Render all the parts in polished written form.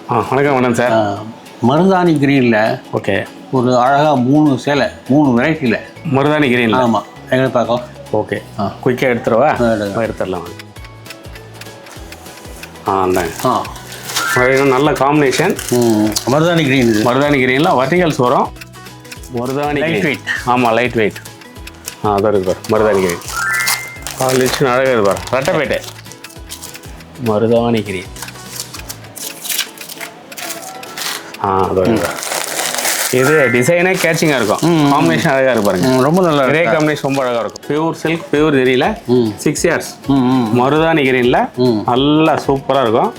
வணக்கம் சார். மருதாணி கிரீனில் ஓகே, ஒரு அழகாக 3 சேலை 3 வெரைட்டியில். மருதாணி கிரீன். ஆமாம், எங்கே பார்க்கலாம். ஓகே, குயிக்காக எடுத்துருவா. எடுத்துடலாம். இந்தாங்க. நல்ல காம்பினேஷன். மருதாணி கிரீன். மருதாணி கிரீனில் வர்டிகல்ஸ் வரும். மருதாணி லைட் வெயிட். ஆமாம், லைட் வெயிட். அதான் இருக்கு பாரு மருதாணி கிரீன். லிச்சு அழகாக இருக்கு பாரு. ரெட்டைப்பேட்டை மருதாணி கிரீன். இது டிசைனே கேட்சிங்காக இருக்கும். காம்பினேஷன் அழகாக இருக்கு பாருங்க. ரொம்ப நல்லா கிரே காம்பினேஷன் ரொம்ப அழகாக இருக்கும். பியூர் சில்க், பியூர் தெரியல. 6 இயர்ஸ் மருதாணி கிரீனில் நல்லா சூப்பராக இருக்கும்.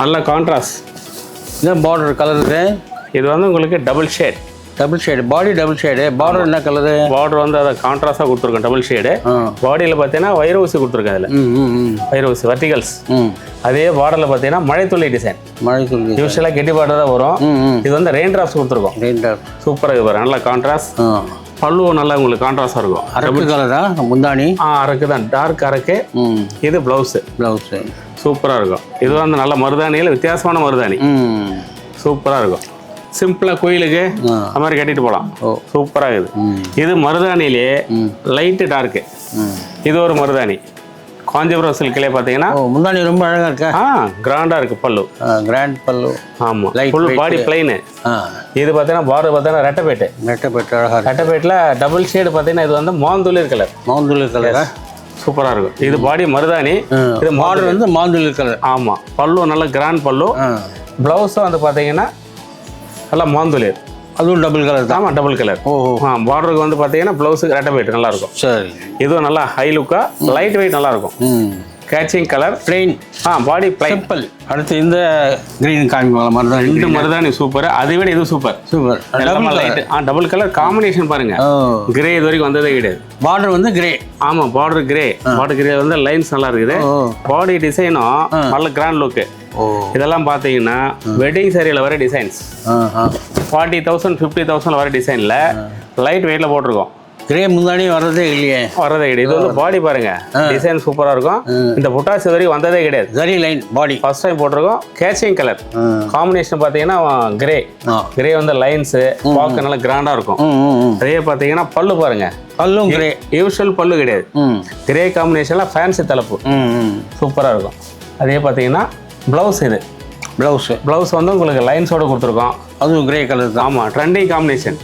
நல்ல கான்ட்ராஸ்ட். இதான் பார்டர் கலரு. இது வந்து உங்களுக்கு டபுள் ஷேட். டபுள் ஷேடு பாடி. டபுள் ஷேடு பார்டர் என்ன கலரு? பார்டர் வந்து அதை கான்ட்ராஸ்டாக கொடுத்துருக்கோம். Double shade. பாடியில் பார்த்தீங்கன்னா வைர ஊசி கொடுத்துருக்கேன். அதில் வைர ஊசி வர்டிகல்ஸ். அதே பார்டரில் பார்த்தீங்கன்னா மழைத்துளி டிசைன். மழைத்துளி யூஸ்வலாக கெட்டி பார்டர் தான் வரும். இது வந்து ரெயின் டிராப்ஸ் கொடுத்துருக்கோம். ரெயின் டிராப் சூப்பராக இது பாரு. நல்லா கான்ட்ராஸ்ட். பல்லுவும் நல்லா உங்களுக்கு கான்ட்ராஸ்டாக இருக்கும். அரக்கு கலரா முந்தானி? அரக்கு தான், டார்க் அரக்கு. இது ப்ளவுஸு. ப்ளவுஸு சூப்பராக இருக்கும். இது வந்து நல்ல மருதாணியில் வித்தியாசமான மருதாணி. சூப்பராக இருக்கும். சிம்பிளாக கோயிலுக்கு அது மாதிரி கட்டிட்டு போகலாம். சூப்பராக இருக்குது. இது மருதாணிலே லைட்டு டார்க்கு. இது ஒரு மருதாணி. காஞ்சிபுரம் சில்கிலே பார்த்தீங்கன்னா முந்தானி ரொம்ப அழகாக இருக்கா? கிராண்டாக இருக்குது பல்லு. கிராண்ட் பல்லு. ஆமாம், ஃபுல் பாடி பிளைனு. இது பார்த்தீங்கன்னா பார்டர் பார்த்தீங்கன்னா ரெட்டைப்பேட்டு. ரெட்டைப்பேட்டு அழகாக. ரெட்டைப்பேட்டில் டபுள் ஷேடு பார்த்தீங்கன்னா இது வந்து மாந்துளிர் கலர். மாந்துளிர் கலரா? சூப்பராக இருக்கும். இது பாடி மருதாணி. இது பார்டர் வந்து மாந்துளிர் கலர். ஆமாம், பல்லு நல்ல கிராண்ட் பல்லு. ப்ளவுஸும் வந்து பார்த்தீங்கன்னா நல்லா மாந்துளிர். அதுவும் டபுள் கலர் தான். ஆமாம், டபுள் கலர். பார்டருக்கு வந்து பார்த்தீங்கன்னா ப்ளவுஸுக்கு ரெட்டைப்பேட்டு நல்லா இருக்கும். சரி. இதுவும் நல்லா ஹை லுக்காக லைட் வெயிட் நல்லா இருக்கும். Catching colour. பிளெயின். பாடி பிளைன். சிம்பிள். அடுத்து இந்த கிரீன் காமிக்கலாம். மருதாணி. இந்த மருதாணி சூப்பர். அதை விட இது super. Super. Double colour combination பாருங்க. கிரே இது வரைக்கும் வந்ததே கிடையாது. பார்டர் வந்து கிரே. ஆமாம், பார்டர் கிரே. பார்டர் கிரே வந்து லைன்ஸ் நல்லா இருக்குது. பாடி டிசைனும் நல்ல கிராண்ட் லுக்கு. இதெல்லாம் பார்த்தீங்கன்னா வெட்டிங் சாரியில் வர டிசைன்ஸ். 40,000 50,000 வர டிசைனில் லைட் வெயிட்டில் போட்டிருக்கோம். கிரே முன்னாடி வர்றதே இல்லையே. வரதே கிடையாது. இது வந்து பாடி பாருங்க, டிசைன் சூப்பராக இருக்கும். இந்த புட்டாஸ் வரைக்கும் வந்ததே கிடையாது. சரி, லைன் பாடி ஃபர்ஸ்ட் டைம் போட்டிருக்கோம். கேட்சிங் கலர் காம்பினேஷன் பார்த்தீங்கன்னா கிரே. கிரே வந்து லைன்ஸு பார்க்க நல்லா கிராண்டாக இருக்கும். அதே பார்த்தீங்கன்னா பல்லு பாருங்க. பல்லும் கிரே. யூஸ்வல் பல்லு கிடையாது. கிரே காம்பினேஷனில் ஃபேன்சி தலைப்பு சூப்பராக இருக்கும். அதே பார்த்தீங்கன்னா ப்ளவுஸ். இது ப்ளவுஸ் வந்து உங்களுக்கு லைன்ஸோடு கொடுத்துருக்கோம். அதுவும் கிரே கலர் தான். ஆமாம், ட்ரெண்டிங் காம்பினேஷன்.